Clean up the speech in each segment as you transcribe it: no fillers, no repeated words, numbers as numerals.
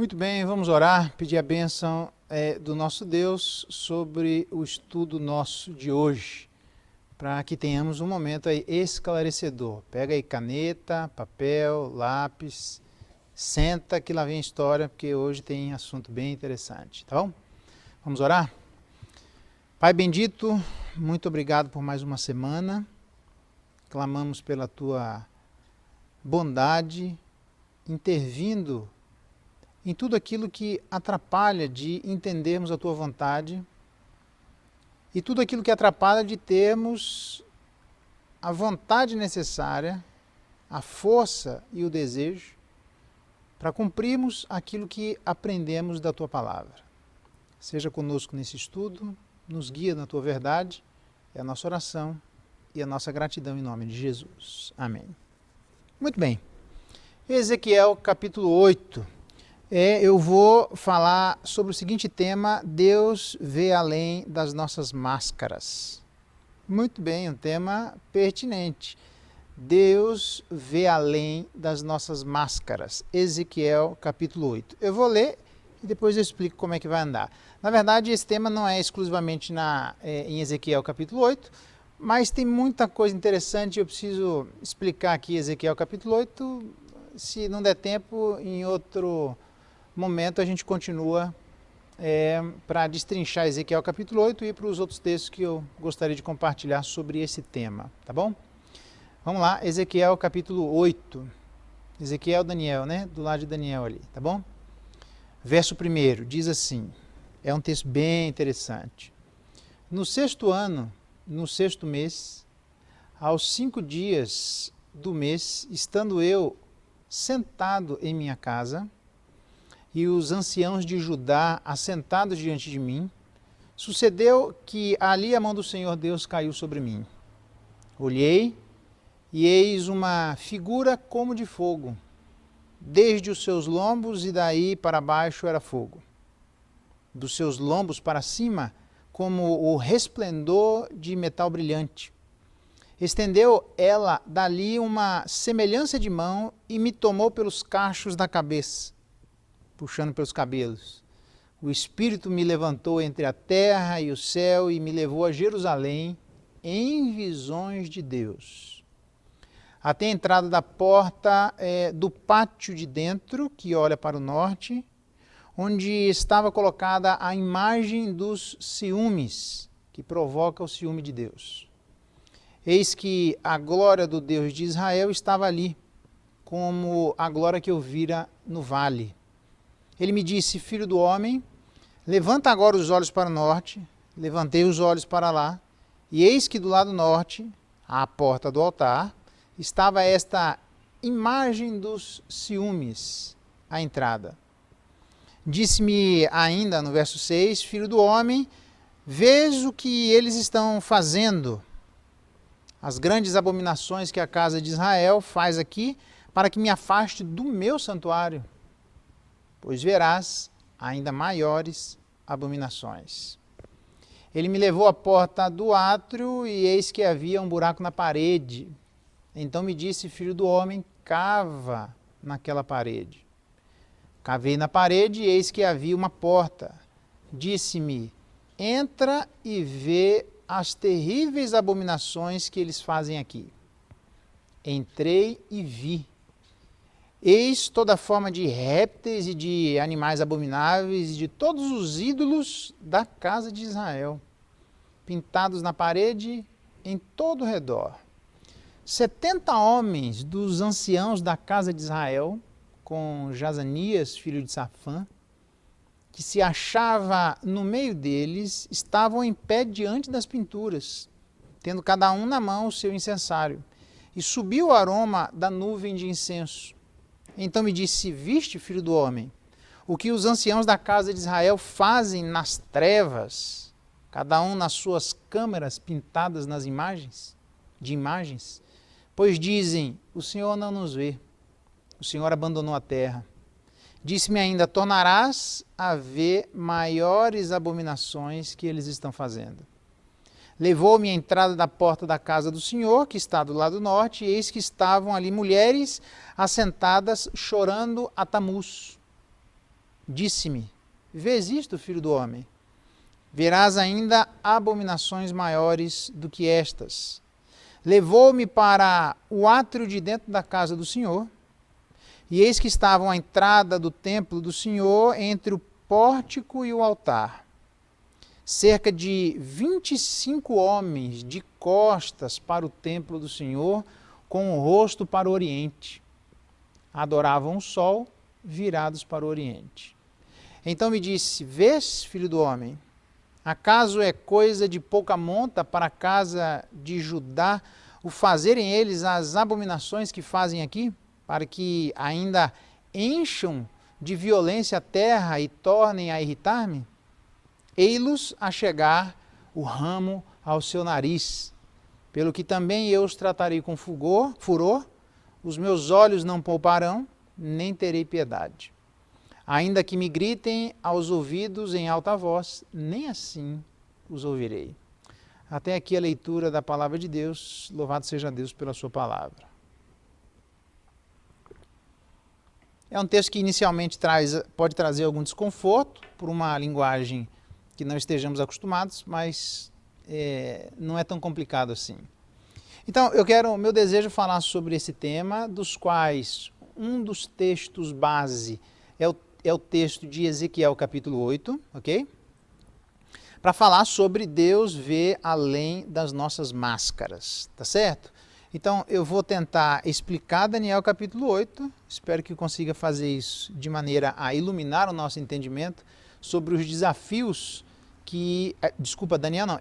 Muito bem, vamos orar, pedir a bênção do nosso Deus sobre o estudo nosso de hoje, para que tenhamos um momento aí esclarecedor. Pega aí caneta, papel, lápis, senta que lá vem a história, porque hoje tem assunto bem interessante, tá bom? Vamos orar? Pai bendito, muito obrigado por mais uma semana, clamamos pela Tua bondade, intervindo em tudo aquilo que atrapalha de entendermos a Tua vontade e tudo aquilo que atrapalha de termos a vontade necessária, a força e o desejo para cumprirmos aquilo que aprendemos da Tua palavra. Seja conosco nesse estudo, nos guia na Tua verdade, é a nossa oração e a nossa gratidão em nome de Jesus. Amém. Muito bem. Ezequiel capítulo 8. Eu vou falar sobre o seguinte tema: Deus vê além das nossas máscaras. Muito bem, um tema pertinente. Deus vê além das nossas máscaras. Ezequiel capítulo 8. Eu vou ler e depois eu explico como é que vai andar. Na verdade, esse tema não é exclusivamente em Ezequiel capítulo 8, mas tem muita coisa interessante. Eu preciso explicar aqui Ezequiel capítulo 8. Se não der tempo, em outro momento a gente continua para destrinchar Ezequiel capítulo 8 e ir para os outros textos que eu gostaria de compartilhar sobre esse tema, tá bom? Vamos lá, Ezequiel capítulo 8. Ezequiel, Daniel, né? Do lado de Daniel ali, tá bom? Verso 1 diz assim, é um texto bem interessante. No 6º ano, no 6º mês, aos 5 dias do mês, estando eu sentado em minha casa, e os anciãos de Judá assentados diante de mim, sucedeu que ali a mão do Senhor Deus caiu sobre mim. Olhei, e eis uma figura como de fogo, desde os seus lombos e daí para baixo era fogo. Dos seus lombos para cima, como o resplendor de metal brilhante. Estendeu ela dali uma semelhança de mão e me tomou pelos cachos da cabeça, puxando pelos cabelos. O Espírito me levantou entre a terra e o céu e me levou a Jerusalém em visões de Deus. Até a entrada da porta do pátio de dentro, que olha para o norte, onde estava colocada a imagem dos ciúmes, que provoca o ciúme de Deus. Eis que a glória do Deus de Israel estava ali, como a glória que eu vira no vale. Ele me disse, filho do homem, levanta agora os olhos para o norte. Levantei os olhos para lá, e eis que do lado norte, à porta do altar, estava esta imagem dos ciúmes, à entrada. Disse-me ainda no verso 6, filho do homem, vês o que eles estão fazendo, as grandes abominações que a casa de Israel faz aqui, para que me afaste do meu santuário, pois verás ainda maiores abominações. Ele me levou à porta do átrio, e eis que havia um buraco na parede. Então me disse, filho do homem, cava naquela parede. Cavei na parede, e eis que havia uma porta. Disse-me, entra e vê as terríveis abominações que eles fazem aqui. Entrei e vi. Eis toda forma de répteis e de animais abomináveis e de todos os ídolos da casa de Israel, pintados na parede em todo o redor. 70 homens dos anciãos da casa de Israel, com Jazanias, filho de Safã, que se achava no meio deles, estavam em pé diante das pinturas, tendo cada um na mão o seu incensário. E subiu o aroma da nuvem de incenso. Então me disse, viste, filho do homem, o que os anciãos da casa de Israel fazem nas trevas, cada um nas suas câmeras pintadas nas imagens, pois dizem, o Senhor não nos vê, o Senhor abandonou a terra. Disse-me ainda, tornarás a ver maiores abominações que eles estão fazendo. Levou-me à entrada da porta da casa do Senhor, que está do lado norte, e eis que estavam ali mulheres assentadas chorando a Tamuz. disse-me: vês isto, filho do homem? Verás ainda abominações maiores do que estas. Levou-me para o átrio de dentro da casa do Senhor, e eis que estavam à entrada do templo do Senhor, entre o pórtico e o altar, cerca de 25 homens de costas para o templo do Senhor, com o rosto para o oriente. Adoravam o sol, virados para o oriente. Então me disse: vês, filho do homem, acaso é coisa de pouca monta para a casa de Judá o fazerem eles as abominações que fazem aqui, para que ainda encham de violência a terra e tornem a irritar-me? Ei-los a chegar o ramo ao seu nariz, pelo que também eu os tratarei com furor, os meus olhos não pouparão, nem terei piedade. Ainda que me gritem aos ouvidos em alta voz, nem assim os ouvirei. Até aqui a leitura da palavra de Deus. Louvado seja Deus pela sua palavra. É um texto que inicialmente pode trazer algum desconforto, por uma linguagem que não estejamos acostumados, mas não é tão complicado assim. Então, meu desejo é falar sobre esse tema, dos quais um dos textos base é o texto de Ezequiel capítulo 8, ok? Para falar sobre Deus ver além das nossas máscaras, tá certo? Então, eu vou tentar explicar Daniel capítulo 8, espero que eu consiga fazer isso de maneira a iluminar o nosso entendimento sobre os desafios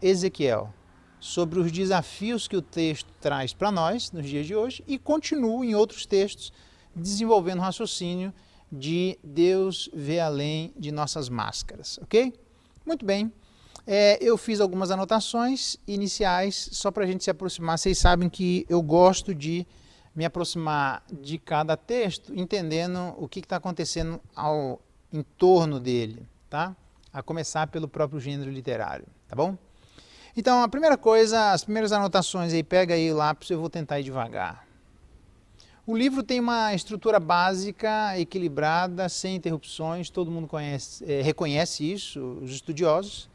Ezequiel, sobre os desafios que o texto traz para nós nos dias de hoje, e continuo em outros textos desenvolvendo o raciocínio de Deus ver além de nossas máscaras, ok? Muito bem, eu fiz algumas anotações iniciais só para a gente se aproximar. Vocês sabem que eu gosto de me aproximar de cada texto, entendendo o que está acontecendo em torno dele, tá? A começar pelo próprio gênero literário, tá bom? Então, a primeira coisa, as primeiras anotações aí, pega aí o lápis, eu vou tentar ir devagar. O livro tem uma estrutura básica, equilibrada, sem interrupções, todo mundo reconhece isso, os estudiosos,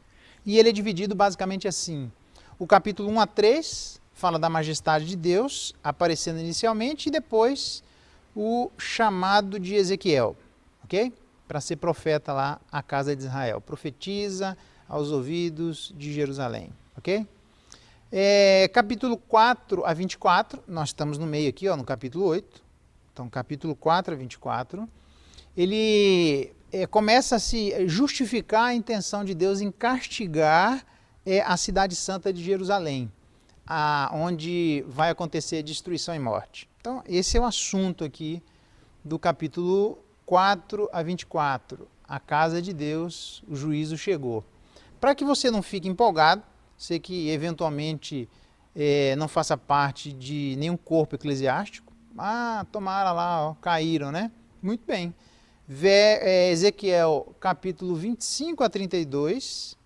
e ele é dividido basicamente assim. O capítulo 1 a 3 fala da majestade de Deus, aparecendo inicialmente, e depois o chamado de Ezequiel, ok? Para ser profeta lá à casa de Israel. Profetiza aos ouvidos de Jerusalém, ok? Capítulo 4 a 24, nós estamos no meio aqui, no capítulo 8. Então, capítulo 4 a 24, ele começa a se justificar a intenção de Deus em castigar a cidade santa de Jerusalém, onde vai acontecer destruição e morte. Então, esse é o assunto aqui do capítulo 4 a 24. A casa de Deus, o juízo chegou. Para que você não fique empolgado, você que eventualmente não faça parte de nenhum corpo eclesiástico, tomara lá, caíram, né? Muito bem. Ezequiel capítulo 25 a 32,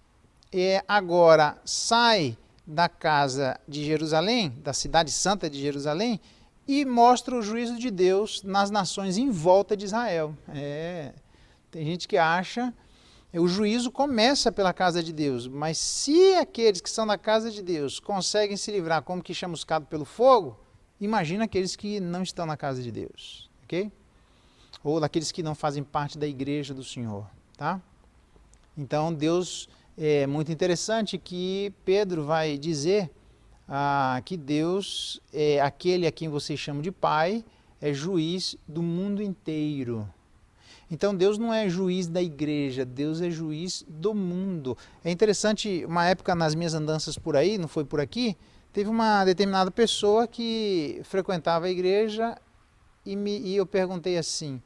agora sai da casa de Jerusalém, da cidade santa de Jerusalém, e mostra o juízo de Deus nas nações em volta de Israel. Tem gente que acha o juízo começa pela casa de Deus, mas se aqueles que são da casa de Deus conseguem se livrar como que chamuscado pelo fogo, imagina aqueles que não estão na casa de Deus, ok? Ou daqueles que não fazem parte da igreja do Senhor, tá? Então Deus, é muito interessante que Pedro vai dizer que Deus é aquele a quem vocês chamam de Pai, é juiz do mundo inteiro. Então Deus não é juiz da igreja, Deus é juiz do mundo. É interessante, uma época nas minhas andanças por aí, não foi por aqui, teve uma determinada pessoa que frequentava a igreja e eu perguntei assim: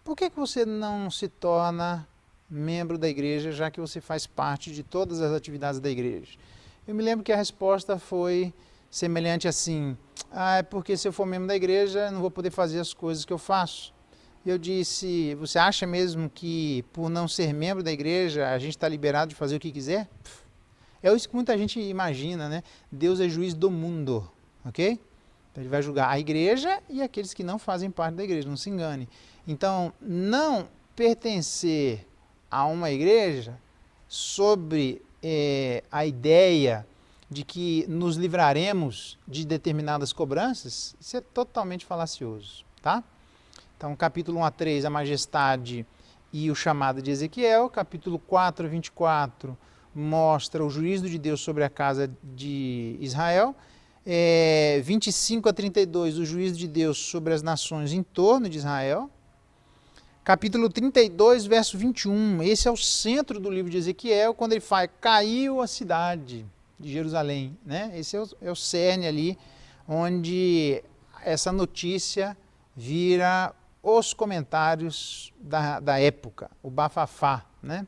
por que você não se torna membro da igreja, já que você faz parte de todas as atividades da igreja? Eu me lembro que a resposta foi semelhante assim: é porque se eu for membro da igreja, eu não vou poder fazer as coisas que eu faço. Eu disse: você acha mesmo que por não ser membro da igreja a gente está liberado de fazer o que quiser? É isso que muita gente imagina, né? Deus é juiz do mundo, ok? Então ele vai julgar a igreja e aqueles que não fazem parte da igreja, não se engane. Então, não pertencer a uma igreja sobre a ideia de que nos livraremos de determinadas cobranças, isso é totalmente falacioso, tá? Então, capítulo 1 a 3, a majestade e o chamado de Ezequiel. Capítulo 4 a 24 mostra o juízo de Deus sobre a casa de Israel. 25 a 32, o juízo de Deus sobre as nações em torno de Israel. Capítulo 32, verso 21, esse é o centro do livro de Ezequiel, quando ele fala, caiu a cidade de Jerusalém, né? Esse é o cerne ali, onde essa notícia vira os comentários da época, o bafafá, né?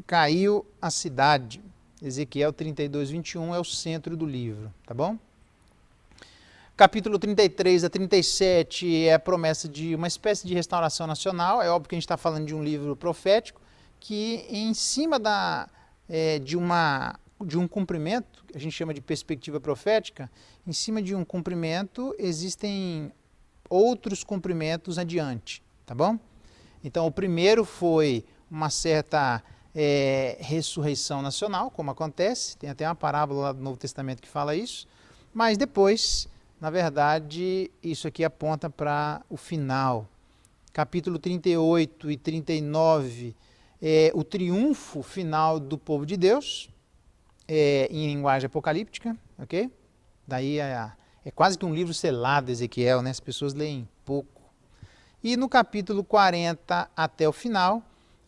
Caiu a cidade. Ezequiel 32, 21 é o centro do livro, tá bom? Capítulo 33 a 37 é a promessa de uma espécie de restauração nacional. É óbvio que a gente está falando de um livro profético que, em cima de um cumprimento, que a gente chama de perspectiva profética, em cima de um cumprimento existem outros cumprimentos adiante, tá bom? Então, o primeiro foi uma certa ressurreição nacional, como acontece, tem até uma parábola lá do Novo Testamento que fala isso, mas depois, na verdade, isso aqui aponta para o final. Capítulo 38 e 39 é o triunfo final do povo de Deus, em linguagem apocalíptica, ok? Daí é quase que um livro selado, Ezequiel, né? As pessoas leem pouco. E no capítulo 40 até o final,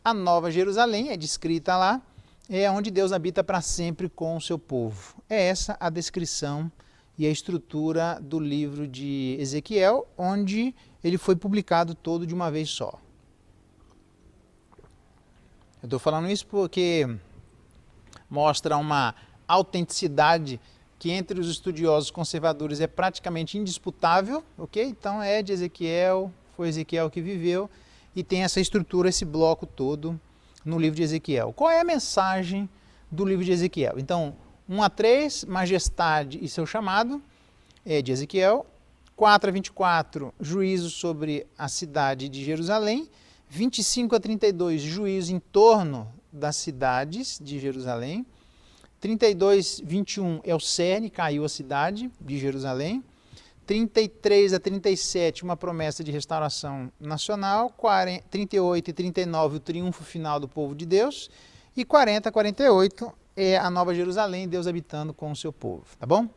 a Nova Jerusalém é descrita lá, é onde Deus habita para sempre com o seu povo. É essa a descrição e a estrutura do livro de Ezequiel, onde ele foi publicado todo de uma vez só. Eu estou falando isso porque mostra uma autenticidade que entre os estudiosos conservadores é praticamente indisputável, ok? Então é de Ezequiel, foi Ezequiel que viveu, e tem essa estrutura, esse bloco todo no livro de Ezequiel. Qual é a mensagem do livro de Ezequiel? Então, 1 a 3, majestade e seu chamado, de Ezequiel. 4 a 24, juízo sobre a cidade de Jerusalém. 25 a 32, juízo em torno das cidades de Jerusalém. 32, 21 é o cerne, caiu a cidade de Jerusalém. 33 a 37, uma promessa de restauração nacional. 38 e 39, o triunfo final do povo de Deus. E 40 a 48 é a Nova Jerusalém, Deus habitando com o seu povo, tá bom?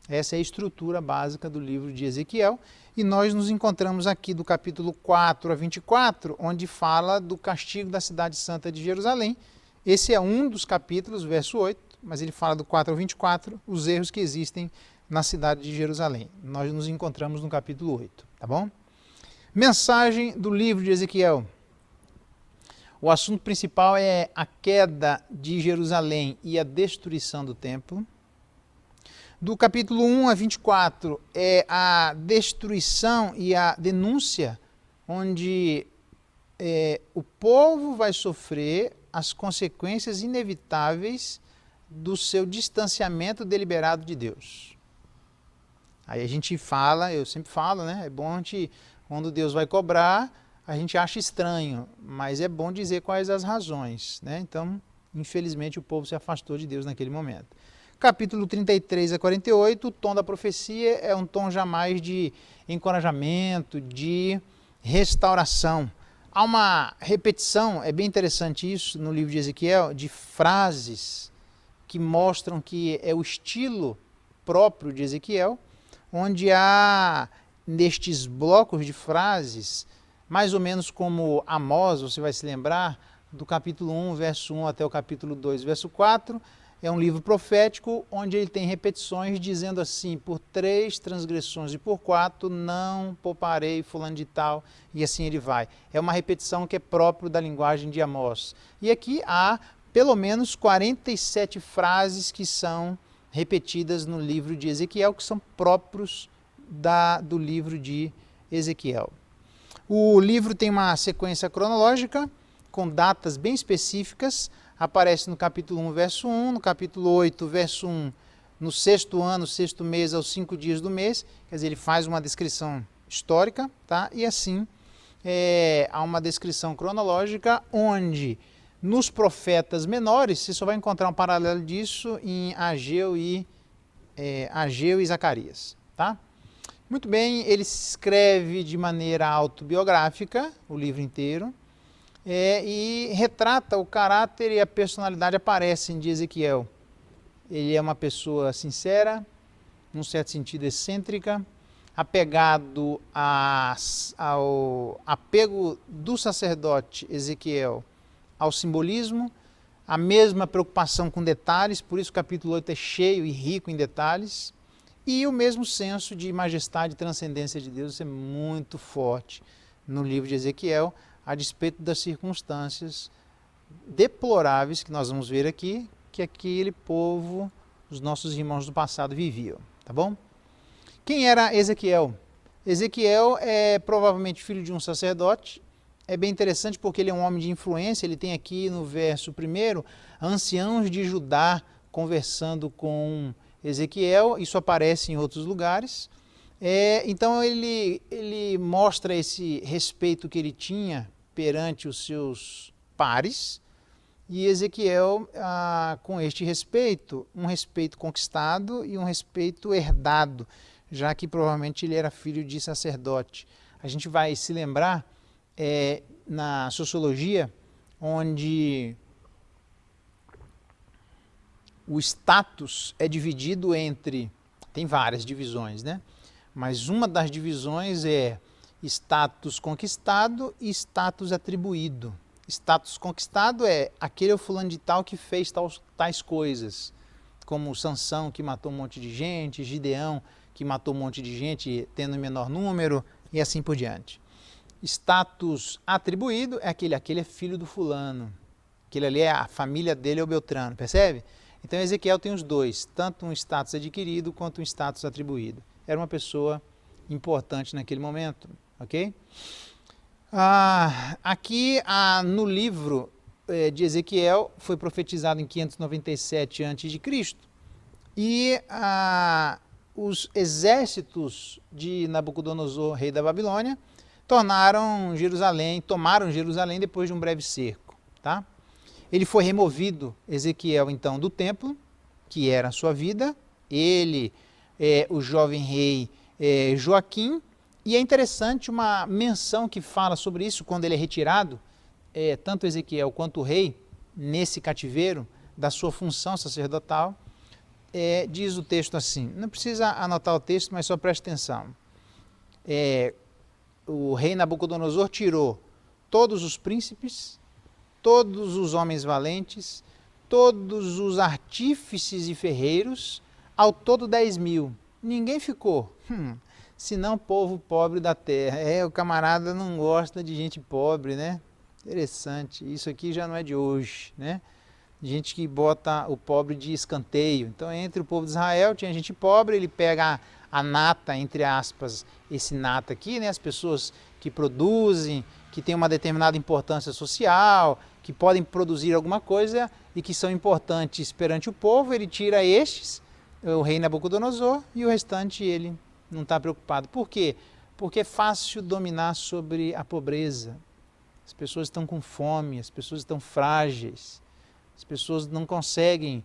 Essa é a estrutura básica do livro de Ezequiel. E nós nos encontramos aqui do capítulo 4 a 24, onde fala do castigo da cidade santa de Jerusalém. Esse é um dos capítulos, verso 8, mas ele fala do 4 ao 24, os erros que existem na cidade de Jerusalém. Nós nos encontramos no capítulo 8, tá bom? Mensagem do livro de Ezequiel. O assunto principal é a queda de Jerusalém e a destruição do templo. Do capítulo 1 a 24 é a destruição e a denúncia, onde o povo vai sofrer as consequências inevitáveis do seu distanciamento deliberado de Deus. Aí a gente fala, eu sempre falo, né? É bom quando Deus vai cobrar, a gente acha estranho, mas é bom dizer quais as razões, né? Então, infelizmente, o povo se afastou de Deus naquele momento. Capítulo 33 a 48, o tom da profecia é um tom jamais de encorajamento, de restauração. Há uma repetição, é bem interessante isso no livro de Ezequiel, de frases que mostram que é o estilo próprio de Ezequiel, onde há nestes blocos de frases, mais ou menos como Amós, você vai se lembrar, do capítulo 1, verso 1 até o capítulo 2, verso 4, é um livro profético onde ele tem repetições dizendo assim, por 3 transgressões e por 4 não pouparei fulano de tal, e assim ele vai. É uma repetição que é próprio da linguagem de Amós. E aqui há pelo menos 47 frases que são repetidas no livro de Ezequiel, que são próprios do livro de Ezequiel. O livro tem uma sequência cronológica, com datas bem específicas, aparece no capítulo 1, verso 1, no capítulo 8, verso 1, no 6º ano, 6º mês, aos 5 dias do mês, quer dizer, ele faz uma descrição histórica, tá? E assim há uma descrição cronológica onde nos profetas menores você só vai encontrar um paralelo disso em Ageu e Zacarias, tá? Muito bem, ele escreve de maneira autobiográfica o livro inteiro e retrata o caráter e a personalidade aparecem de Ezequiel. Ele é uma pessoa sincera, num certo sentido excêntrica, apegado ao apego do sacerdote Ezequiel ao simbolismo, a mesma preocupação com detalhes, por isso o capítulo 8 é cheio e rico em detalhes, e o mesmo senso de majestade e transcendência de Deus, isso é muito forte no livro de Ezequiel, a despeito das circunstâncias deploráveis que nós vamos ver aqui, que aquele povo, os nossos irmãos do passado viviam, tá bom? Quem era Ezequiel? Ezequiel é provavelmente filho de um sacerdote. É bem interessante porque ele é um homem de influência. Ele tem aqui no verso 1, anciãos de Judá conversando com Ezequiel. Isso aparece em outros lugares. Então ele mostra esse respeito que ele tinha perante os seus pares. E Ezequiel, com este respeito, um respeito conquistado e um respeito herdado, já que provavelmente ele era filho de sacerdote. A gente vai se lembrar na sociologia, onde o status é dividido entre, tem várias divisões, né? Mas uma das divisões é status conquistado e status atribuído. Status conquistado é aquele fulano de tal que fez tais coisas, como Sansão que matou um monte de gente, Gideão que matou um monte de gente tendo menor número e assim por diante. Status atribuído é aquele é filho do fulano, aquele ali a família dele é o Beltrano, percebe? Então Ezequiel tem os dois, tanto um status adquirido quanto um status atribuído. Era uma pessoa importante naquele momento, ok? Aqui no livro de Ezequiel foi profetizado em 597 a.C. e os exércitos de Nabucodonosor, rei da Babilônia, tomaram Jerusalém depois de um breve cerco. Tá? Ele foi removido, Ezequiel, então, do templo, que era a sua vida, ele, o jovem rei Joaquim, e é interessante uma menção que fala sobre isso, quando ele é retirado, tanto Ezequiel quanto o rei, nesse cativeiro, da sua função sacerdotal, diz o texto assim, não precisa anotar o texto, mas só preste atenção. O rei Nabucodonosor tirou todos os príncipes, todos os homens valentes, todos os artífices e ferreiros, ao todo 10.000. Ninguém ficou, senão povo pobre da terra. O camarada não gosta de gente pobre, né? Interessante, isso aqui já não é de hoje, né? Gente que bota o pobre de escanteio. Então, entre o povo de Israel tinha gente pobre, ele pega a nata, entre aspas, esse nata aqui, né? As pessoas que produzem, que têm uma determinada importância social, que podem produzir alguma coisa e que são importantes perante o povo, ele tira estes, o rei Nabucodonosor, e o restante ele não está preocupado. Por quê? Porque é fácil dominar sobre a pobreza. As pessoas estão com fome, as pessoas estão frágeis, as pessoas não conseguem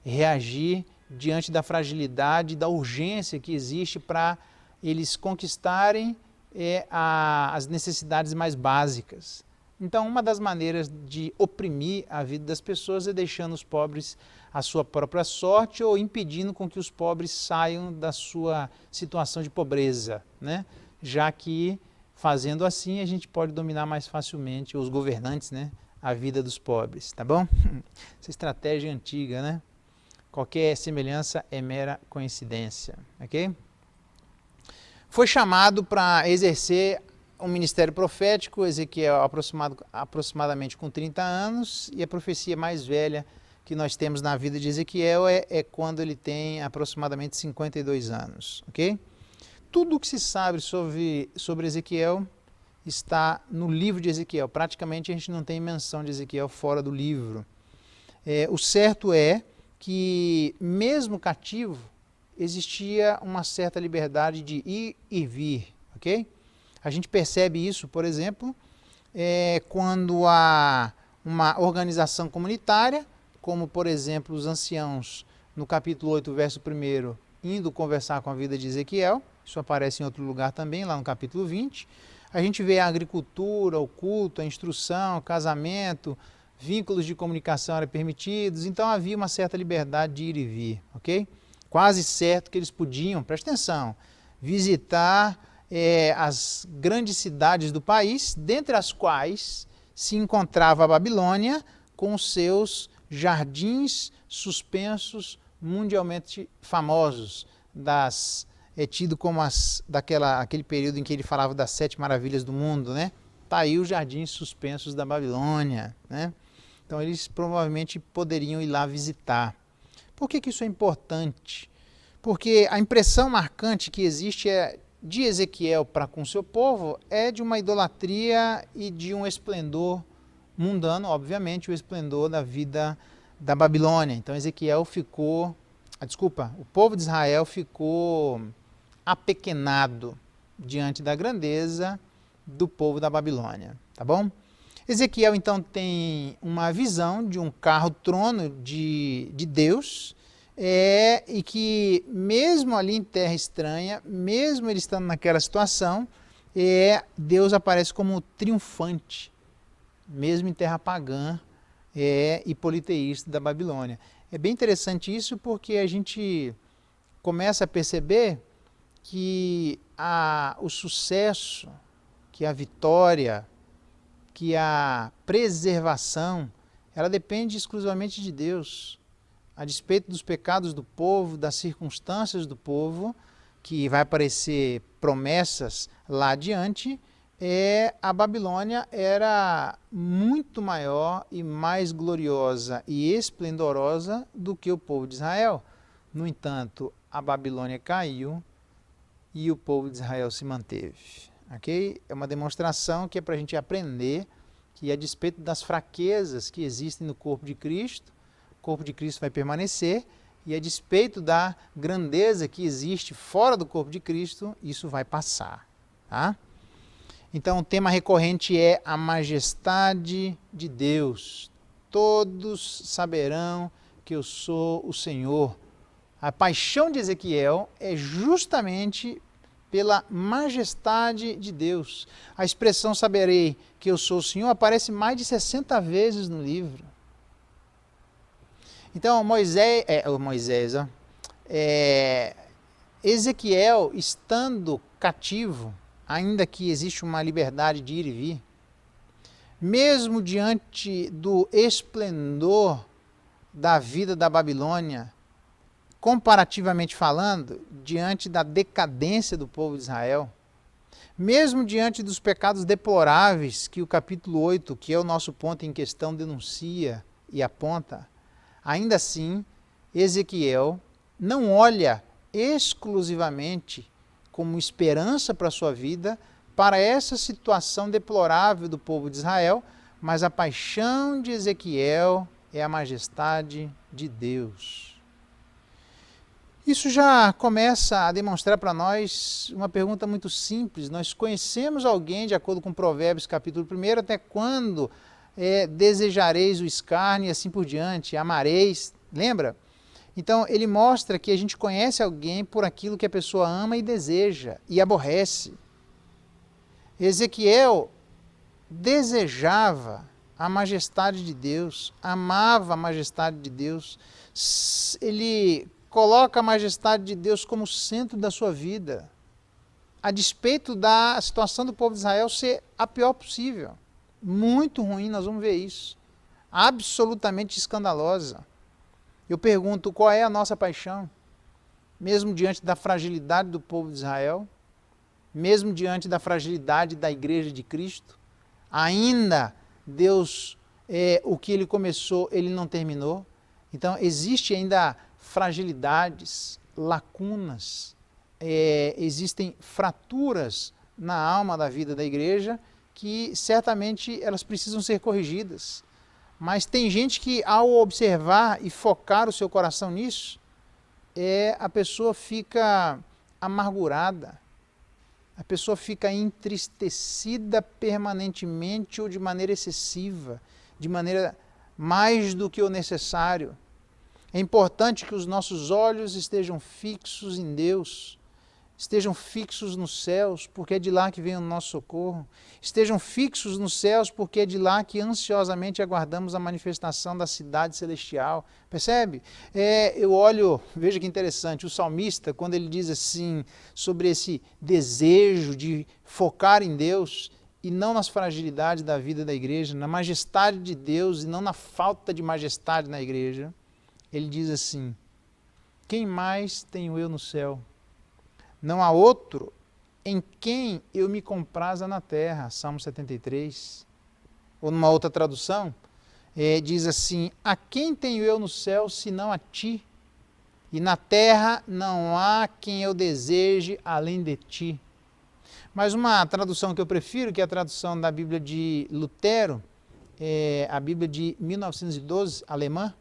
reagir diante da fragilidade, da urgência que existe para eles conquistarem as necessidades mais básicas. Então, uma das maneiras de oprimir a vida das pessoas é deixando os pobres à sua própria sorte ou impedindo com que os pobres saiam da sua situação de pobreza, né? Já que, fazendo assim, a gente pode dominar mais facilmente, os governantes, né, a vida dos pobres, tá bom? Essa estratégia antiga, né? Qualquer semelhança é mera coincidência, ok? Foi chamado para exercer um ministério profético, Ezequiel aproximadamente com 30 anos, e a profecia mais velha que nós temos na vida de Ezequiel é quando ele tem aproximadamente 52 anos, ok? Tudo o que se sabe sobre Ezequiel está no livro de Ezequiel. Praticamente a gente não tem menção de Ezequiel fora do livro. O certo é que, mesmo cativo, existia uma certa liberdade de ir e vir, ok? A gente percebe isso, por exemplo, quando há uma organização comunitária, como, por exemplo, os anciãos, no capítulo 8, verso 1, indo conversar com a vida de Ezequiel. Isso aparece em outro lugar também, lá no capítulo 20. A gente vê a agricultura, o culto, a instrução, o casamento, vínculos de comunicação eram permitidos, então havia uma certa liberdade de ir e vir, ok? Quase certo que eles podiam, presta atenção, visitar as grandes cidades do país, dentre as quais se encontrava a Babilônia, com seus jardins suspensos mundialmente famosos, tido como aquele período em que ele falava das 7 maravilhas do mundo, né? Está aí os jardins suspensos da Babilônia, né? Então eles provavelmente poderiam ir lá visitar. Por que isso é importante? Porque a impressão marcante que existe de Ezequiel para com seu povo é de uma idolatria e de um esplendor mundano, obviamente, o esplendor da vida da Babilônia. Então o povo de Israel ficou apequenado diante da grandeza do povo da Babilônia, tá bom? Ezequiel então tem uma visão de um carro-trono de Deus, e que mesmo ali em terra estranha, mesmo ele estando naquela situação, Deus aparece como triunfante, mesmo em terra pagã e politeísta da Babilônia. É bem interessante isso porque a gente começa a perceber que o sucesso, que a vitória, que a preservação, ela depende exclusivamente de Deus. A despeito dos pecados do povo, das circunstâncias do povo, que vai aparecer promessas lá adiante, a Babilônia era muito maior e mais gloriosa e esplendorosa do que o povo de Israel. No entanto, a Babilônia caiu e o povo de Israel se manteve. Okay? É uma demonstração que é para a gente aprender que, a despeito das fraquezas que existem no corpo de Cristo, o corpo de Cristo vai permanecer, e a despeito da grandeza que existe fora do corpo de Cristo, isso vai passar. Tá? Então, o tema recorrente é a majestade de Deus. Todos saberão que eu sou o Senhor. A paixão de Ezequiel é justamente pela majestade de Deus. A expressão saberei que eu sou o Senhor aparece mais de 60 vezes no livro. Então, Ezequiel, estando cativo, ainda que existe uma liberdade de ir e vir, mesmo diante do esplendor da vida da Babilônia, comparativamente falando, diante da decadência do povo de Israel, mesmo diante dos pecados deploráveis que o capítulo 8, que é o nosso ponto em questão, denuncia e aponta, ainda assim, Ezequiel não olha exclusivamente como esperança para a sua vida, para essa situação deplorável do povo de Israel, mas a paixão de Ezequiel é a majestade de Deus. Isso já começa a demonstrar para nós uma pergunta muito simples. Nós conhecemos alguém, de acordo com Provérbios capítulo 1, até quando desejareis o escárnio e assim por diante, amareis, lembra? Então ele mostra que a gente conhece alguém por aquilo que a pessoa ama e deseja e aborrece. Ezequiel desejava a majestade de Deus, amava a majestade de Deus, ele coloca a majestade de Deus como centro da sua vida, a despeito da situação do povo de Israel ser a pior possível. Muito ruim, nós vamos ver isso. Absolutamente escandalosa. Eu pergunto, qual é a nossa paixão? Mesmo diante da fragilidade do povo de Israel, mesmo diante da fragilidade da Igreja de Cristo, ainda Deus, o que Ele começou, Ele não terminou. Então, existe ainda fragilidades, lacunas, existem fraturas na alma da vida da igreja que certamente elas precisam ser corrigidas. Mas tem gente que, ao observar e focar o seu coração nisso, a pessoa fica amargurada, A pessoa fica entristecida permanentemente ou de maneira excessiva, de maneira mais do que o necessário. É importante que os nossos olhos estejam fixos em Deus, estejam fixos nos céus, porque é de lá que vem o nosso socorro. Estejam fixos nos céus, porque é de lá que ansiosamente aguardamos a manifestação da cidade celestial. Percebe? Eu olho, veja que interessante, o salmista, quando ele diz assim, sobre esse desejo de focar em Deus e não nas fragilidades da vida da igreja, na majestade de Deus e não na falta de majestade na igreja, ele diz assim: quem mais tenho eu no céu? Não há outro em quem eu me compraza na terra. Salmo 73. Ou numa outra tradução, diz assim: a quem tenho eu no céu senão a ti? E na terra não há quem eu deseje além de ti. Mas uma tradução que eu prefiro, que é a tradução da Bíblia de Lutero, a Bíblia de 1912, alemã,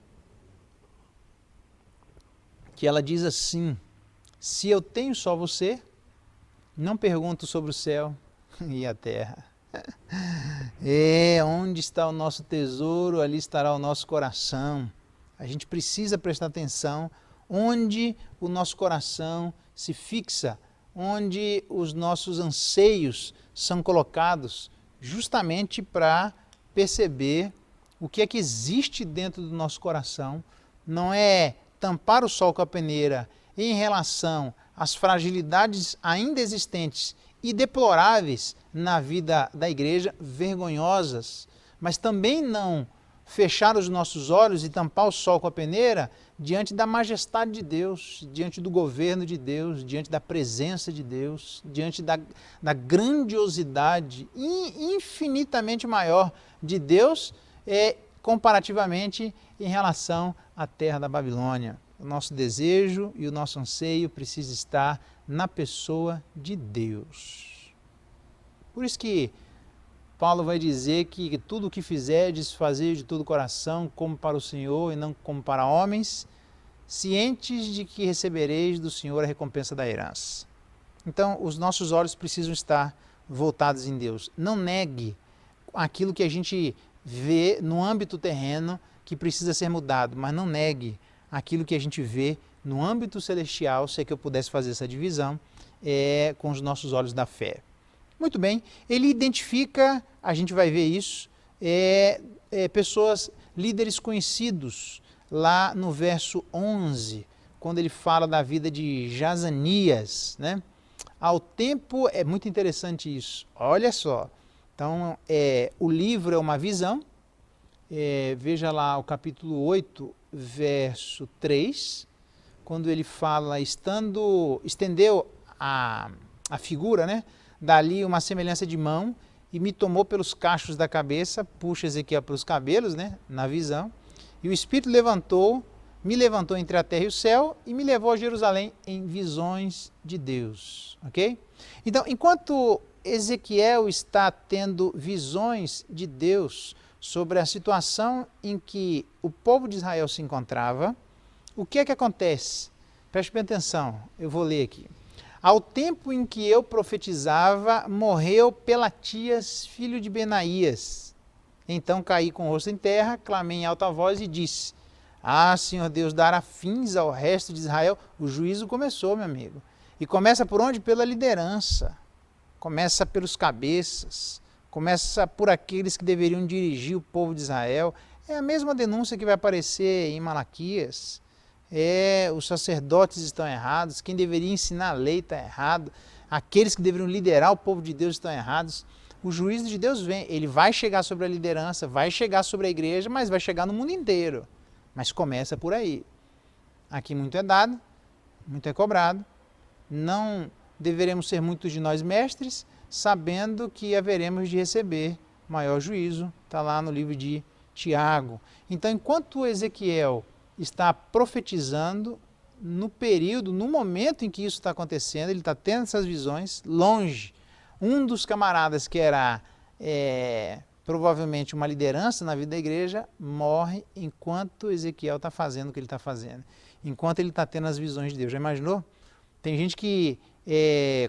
que ela diz assim: se eu tenho só você, não pergunto sobre o céu e a terra. Onde está o nosso tesouro, ali estará o nosso coração. A gente precisa prestar atenção onde o nosso coração se fixa, onde os nossos anseios são colocados, justamente para perceber o que é que existe dentro do nosso coração. Não é tampar o sol com a peneira em relação às fragilidades ainda existentes e deploráveis na vida da igreja, vergonhosas, mas também não fechar os nossos olhos e tampar o sol com a peneira diante da majestade de Deus, diante do governo de Deus, diante da presença de Deus, diante da grandiosidade infinitamente maior de Deus, comparativamente em relação à terra da Babilônia. O nosso desejo e o nosso anseio precisa estar na pessoa de Deus. Por isso que Paulo vai dizer que tudo o que fizerdes, fazer de todo o coração, como para o Senhor e não como para homens, cientes de que recebereis do Senhor a recompensa da herança. Então, os nossos olhos precisam estar voltados em Deus. Não negue aquilo que a gente vê no âmbito terreno que precisa ser mudado, mas não negue aquilo que a gente vê no âmbito celestial, se é que eu pudesse fazer essa divisão, com os nossos olhos da fé. Muito bem, ele identifica, a gente vai ver isso, pessoas, líderes conhecidos, lá no verso 11, quando ele fala da vida de Jazanias, né? Ao tempo, é muito interessante isso, olha só. Então, o livro é uma visão, veja lá o capítulo 8, verso 3, quando ele fala, estendeu a figura, né? Dali uma semelhança de mão, e me tomou pelos cachos da cabeça, puxa Ezequiel pelos cabelos, né? Na visão, e o Espírito me levantou entre a terra e o céu, e me levou a Jerusalém em visões de Deus, ok? Então, enquanto Ezequiel está tendo visões de Deus sobre a situação em que o povo de Israel se encontrava, o que é que acontece? Preste bem atenção, eu vou ler aqui. Ao tempo em que eu profetizava, morreu Pelatias, filho de Benaías. Então caí com o rosto em terra, clamei em alta voz e disse: ah, Senhor Deus, dará fins ao resto de Israel. O juízo começou, meu amigo. E começa por onde? Pela liderança. Começa pelos cabeças. Começa por aqueles que deveriam dirigir o povo de Israel. É a mesma denúncia que vai aparecer em Malaquias. Os sacerdotes estão errados, quem deveria ensinar a lei está errado, aqueles que deveriam liderar o povo de Deus estão errados. O juízo de Deus vem, ele vai chegar sobre a liderança, vai chegar sobre a igreja, mas vai chegar no mundo inteiro. Mas começa por aí. Aqui muito é dado, muito é cobrado. Não deveremos ser muitos de nós mestres, sabendo que haveremos de receber maior juízo. Está lá no livro de Tiago. Então, enquanto Ezequiel está profetizando, no período, no momento em que isso está acontecendo, ele está tendo essas visões, longe. Um dos camaradas que era provavelmente uma liderança na vida da igreja, morre enquanto Ezequiel está fazendo o que ele está fazendo. Enquanto ele está tendo as visões de Deus. Já imaginou? Tem gente que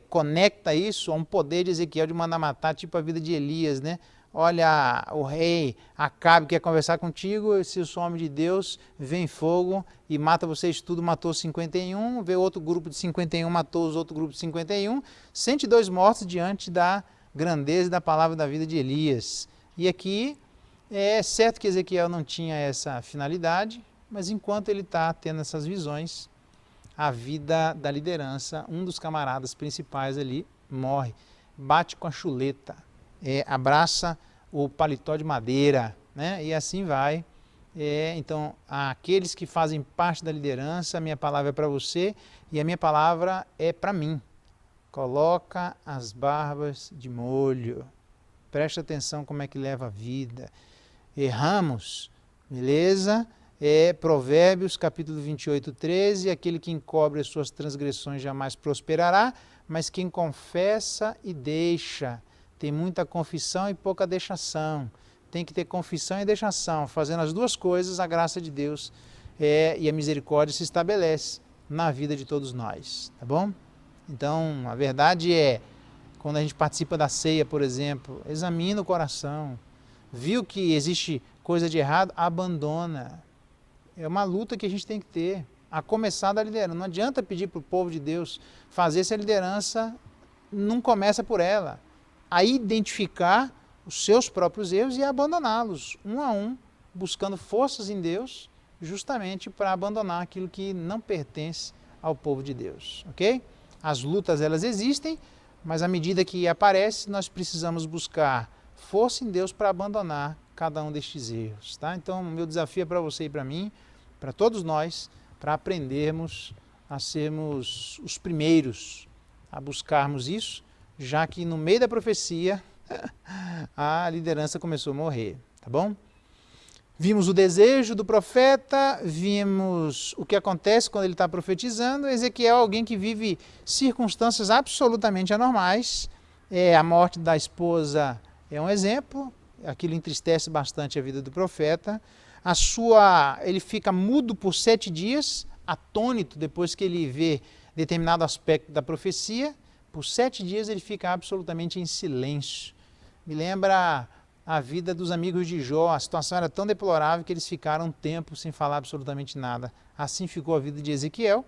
conecta isso a um poder de Ezequiel de mandar matar, tipo a vida de Elias, né? Olha, o rei Acabe quer conversar contigo, se eu sou homem de Deus, vem fogo e mata vocês tudo, matou 51, vê outro grupo de 51, matou os outros grupos de 51, 102 mortos diante da grandeza e da palavra da vida de Elias. E aqui é certo que Ezequiel não tinha essa finalidade, mas enquanto ele está tendo essas visões, a vida da liderança, um dos camaradas principais ali morre, bate com a chuleta, abraça o paletó de madeira, né? E assim vai. Então, aqueles que fazem parte da liderança, a minha palavra é para você e a minha palavra é para mim. Coloca as barbas de molho, presta atenção como é que leva a vida. Erramos, beleza? Provérbios capítulo 28, 13, aquele que encobre as suas transgressões jamais prosperará, mas quem confessa e deixa, tem muita confissão e pouca deixação, tem que ter confissão e deixação, fazendo as duas coisas, a graça de Deus e a misericórdia se estabelece na vida de todos nós, tá bom? Então, a verdade é, quando a gente participa da ceia, por exemplo, examina o coração, viu que existe coisa de errado, abandona. É uma luta que a gente tem que ter, a começar da liderança. Não adianta pedir para o povo de Deus fazer se a liderança não começa por ela. A identificar os seus próprios erros e abandoná-los, um a um, buscando forças em Deus, justamente para abandonar aquilo que não pertence ao povo de Deus, ok? As lutas, elas existem, mas à medida que aparece, nós precisamos buscar força em Deus para abandonar cada um destes erros, tá? Então, o meu desafio é para você e para mim, para todos nós, para aprendermos a sermos os primeiros a buscarmos isso, já que no meio da profecia a liderança começou a morrer, tá bom? Vimos o desejo do profeta, vimos o que acontece quando ele está profetizando. Ezequiel é alguém que vive circunstâncias absolutamente anormais. A morte da esposa é um exemplo, aquilo entristece bastante a vida do profeta. Ele fica mudo por 7 dias, atônito depois que ele vê determinado aspecto da profecia. Por 7 dias ele fica absolutamente em silêncio. Me lembra a vida dos amigos de Jó, a situação era tão deplorável que eles ficaram um tempo sem falar absolutamente nada. Assim ficou a vida de Ezequiel,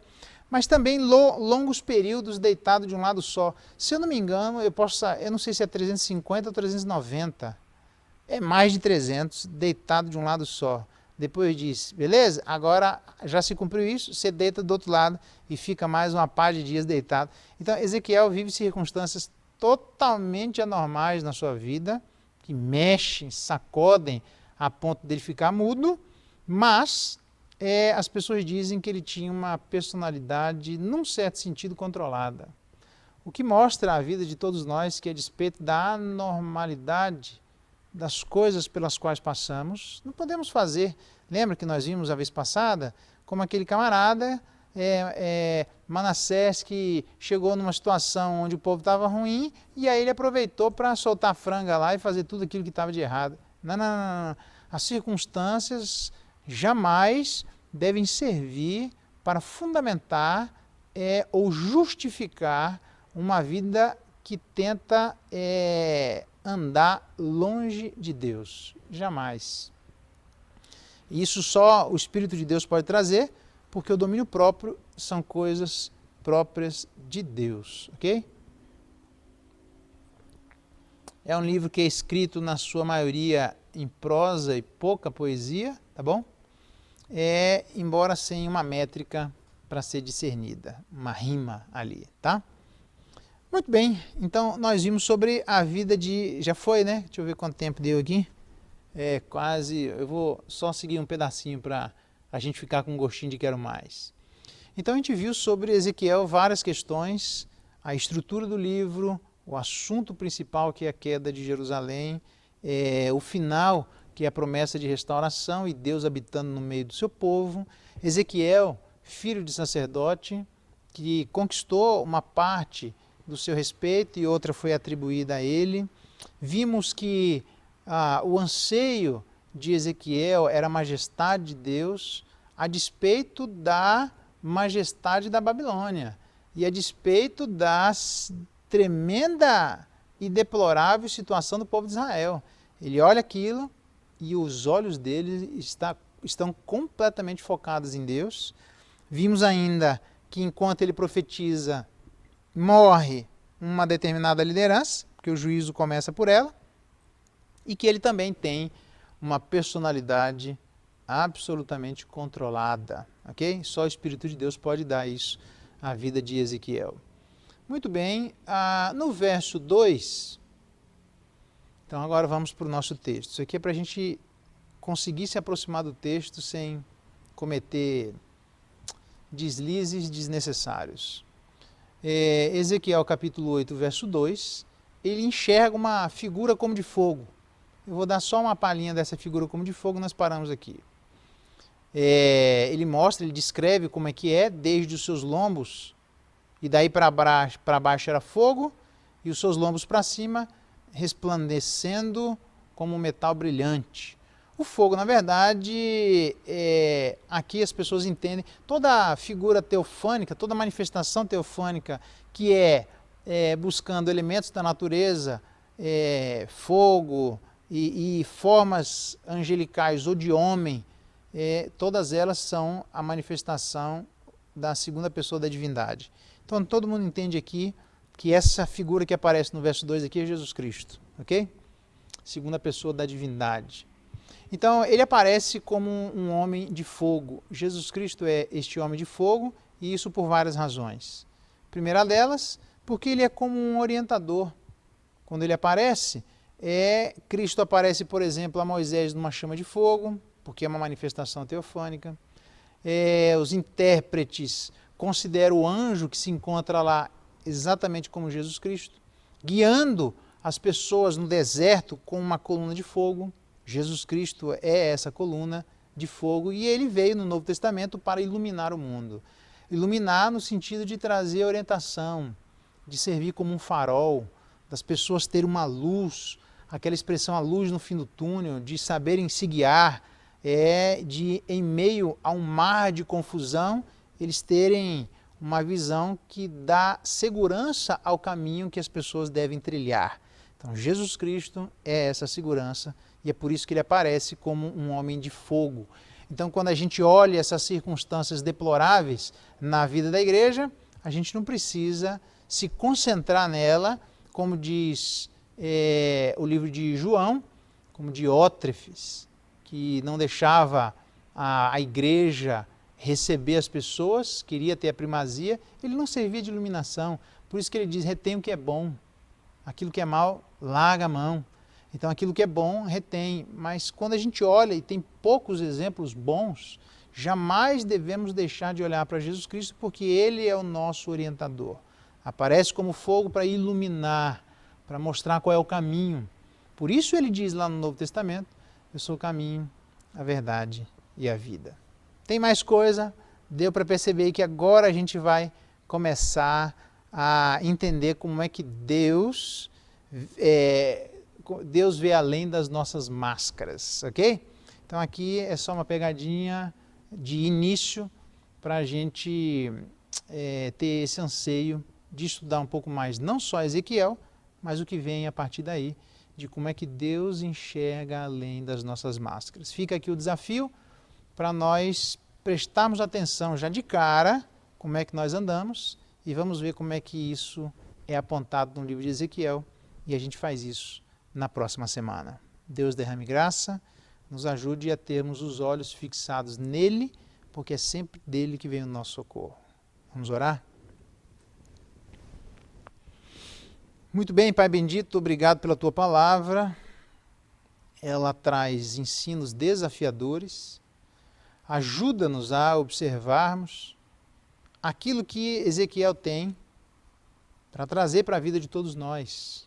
mas também longos períodos deitado de um lado só. Se eu não me engano, eu não sei se é 350 ou 390, é mais de 300, deitado de um lado só. Depois diz, beleza, agora já se cumpriu isso, você deita do outro lado e fica mais uma par de dias deitado. Então Ezequiel vive circunstâncias totalmente anormais na sua vida, que mexem, sacodem a ponto dele ficar mudo, mas as pessoas dizem que ele tinha uma personalidade, num certo sentido, controlada. O que mostra a vida de todos nós que, a despeito da anormalidade das coisas pelas quais passamos, não podemos fazer. Lembra que nós vimos a vez passada, como aquele camarada, Manassés, que chegou numa situação onde o povo estava ruim, e aí ele aproveitou para soltar a franga lá e fazer tudo aquilo que estava de errado. Não, não, não, não. As circunstâncias jamais devem servir para fundamentar ou justificar uma vida que tenta andar longe de Deus. Jamais. Isso só o Espírito de Deus pode trazer, porque o domínio próprio são coisas próprias de Deus, ok? É um livro que é escrito na sua maioria em prosa e pouca poesia, tá bom? Embora sem uma métrica para ser discernida, uma rima ali, tá? Muito bem, então nós vimos sobre a vida de... Já foi, né? Deixa eu ver quanto tempo deu aqui. Quase... Eu vou só seguir um pedacinho para a gente ficar com um gostinho de quero mais. Então a gente viu sobre Ezequiel várias questões, a estrutura do livro, o assunto principal que é a queda de Jerusalém, o final que é a promessa de restauração e Deus habitando no meio do seu povo. Ezequiel, filho de sacerdote, que conquistou uma parte do seu respeito e outra foi atribuída a ele. Vimos que o anseio de Ezequiel era a majestade de Deus, a despeito da majestade da Babilônia. e a despeito da tremenda e deplorável situação do povo de Israel. Ele olha aquilo e os olhos dele estão completamente focados em Deus. Vimos ainda que enquanto ele profetiza, morre uma determinada liderança, porque o juízo começa por ela, e que ele também tem uma personalidade absolutamente controlada, ok? Só o Espírito de Deus pode dar isso à vida de Ezequiel. Muito bem, no verso 2, então agora vamos para o nosso texto. Isso aqui é para a gente conseguir se aproximar do texto sem cometer deslizes desnecessários. Ezequiel capítulo 8, verso 2, ele enxerga uma figura como de fogo. Eu vou dar só uma palhinha dessa figura como de fogo, nós paramos aqui. Ele descreve como é que é, desde os seus lombos, e daí para baixo era fogo, e os seus lombos para cima, resplandecendo como um metal brilhante. O fogo, na verdade, aqui as pessoas entendem, toda figura teofânica, toda manifestação teofânica que buscando elementos da natureza, fogo e formas angelicais ou de homem, todas elas são a manifestação da segunda pessoa da divindade. Então todo mundo entende aqui que essa figura que aparece no verso 2 aqui é Jesus Cristo, ok? Segunda pessoa da divindade. Então ele aparece como um homem de fogo. Jesus Cristo é este homem de fogo, e isso por várias razões. Primeira delas, porque ele é como um orientador. Quando ele aparece, Cristo aparece, por exemplo, a Moisés numa chama de fogo, porque é uma manifestação teofânica. Os intérpretes consideram o anjo que se encontra lá exatamente como Jesus Cristo, guiando as pessoas no deserto com uma coluna de fogo. Jesus Cristo é essa coluna de fogo, e ele veio no Novo Testamento para iluminar o mundo. Iluminar no sentido de trazer orientação, de servir como um farol, das pessoas terem uma luz, aquela expressão, a luz no fim do túnel, de saberem se guiar, de em meio a um mar de confusão, eles terem uma visão que dá segurança ao caminho que as pessoas devem trilhar. Então Jesus Cristo é essa segurança, e é por isso que ele aparece como um homem de fogo. Então quando a gente olha essas circunstâncias deploráveis na vida da igreja, a gente não precisa se concentrar nela, como diz o livro de João, como Diótrefes, que não deixava a igreja receber as pessoas, queria ter a primazia, ele não servia de iluminação. Por isso que ele diz, retém o que é bom, aquilo que é mal, larga a mão. Então aquilo que é bom, retém. Mas quando a gente olha e tem poucos exemplos bons, jamais devemos deixar de olhar para Jesus Cristo, porque ele é o nosso orientador. Aparece como fogo para iluminar, para mostrar qual é o caminho. Por isso ele diz lá no Novo Testamento, eu sou o caminho, a verdade e a vida. Tem mais coisa? Deu para perceber que agora a gente vai começar a entender como é que Deus vê além das nossas máscaras, ok? Então aqui é só uma pegadinha de início para a gente ter esse anseio de estudar um pouco mais, não só Ezequiel, mas o que vem a partir daí, de como é que Deus enxerga além das nossas máscaras. Fica aqui o desafio para nós prestarmos atenção já de cara como é que nós andamos, e vamos ver como é que isso é apontado no livro de Ezequiel, e a gente faz isso na próxima semana. Deus derrame graça, nos ajude a termos os olhos fixados nele, porque é sempre dele que vem o nosso socorro. Vamos orar? Muito bem, Pai bendito, obrigado pela Tua palavra. Ela traz ensinos desafiadores. Ajuda-nos a observarmos aquilo que Ezequiel tem para trazer para a vida de todos nós.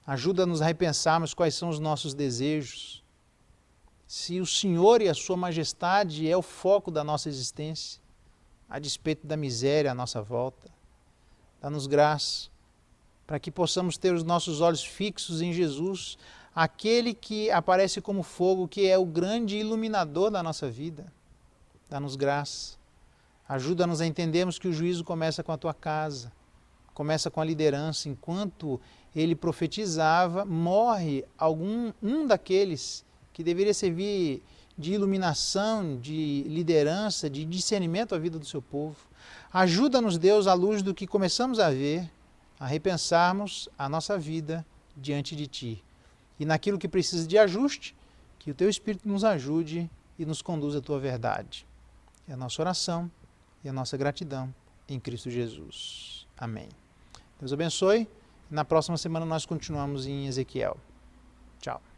Ajuda-nos a repensarmos quais são os nossos desejos. Se o Senhor e a Sua Majestade é o foco da nossa existência, a despeito da miséria à nossa volta, dá-nos graça para que possamos ter os nossos olhos fixos em Jesus, aquele que aparece como fogo, que é o grande iluminador da nossa vida. Dá-nos graça. Ajuda-nos a entendermos que o juízo começa com a tua casa, começa com a liderança. Enquanto ele profetizava, morre um daqueles que deveria servir de iluminação, de liderança, de discernimento à vida do seu povo. Ajuda-nos, Deus, à luz do que começamos a ver, a repensarmos a nossa vida diante de Ti. E naquilo que precisa de ajuste, que o Teu Espírito nos ajude e nos conduza à Tua verdade. É a nossa oração e a nossa gratidão em Cristo Jesus. Amém. Deus abençoe. Na próxima semana nós continuamos em Ezequiel. Tchau.